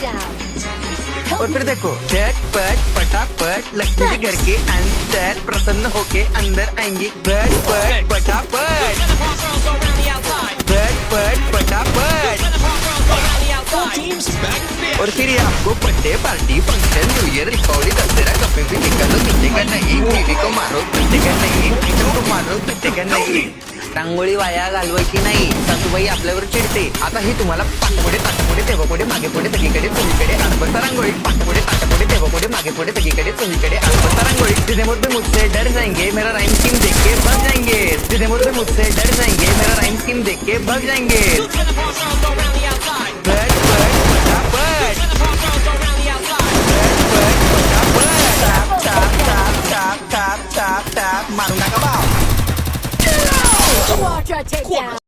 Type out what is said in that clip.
down. और फिर देखो झटपट फटाफट लक्ष्मी जी घर के अंदर प्रसन्न होके अंदर आएंगे झटपट फटाफट झटपट फटाफट और फिर ये आपको birthday party function new year Deepawali Dussehra कभी भी निकालो पिटेगा नहीं टीवी को मारो पिटेगा नहीं आयटम को मारो पिटेगा नहीं रांगोळी वाया घालवायची नाही सासूबाई आपल्यावर चिडते आता ही तुम्हाला पाठपुढे तेव्हापुढे मागे पुढे सगळीकडे चोहीकडे आडबसा रांगोळी पाठपुढे तेव्हापुढे मागे पुढे सगळीकडे चोहीकडे आडबसा रांगोळी जिथे मुझे मुझसे डर जाएंगे मेरा राइम स्कीम देख के भाग जाएंगे जिथे मुझे मुझसे डर जाएंगे मेरा राइम स्कीम देख के भाग जाएंगे मारूंगा का भाव Quadra takedown.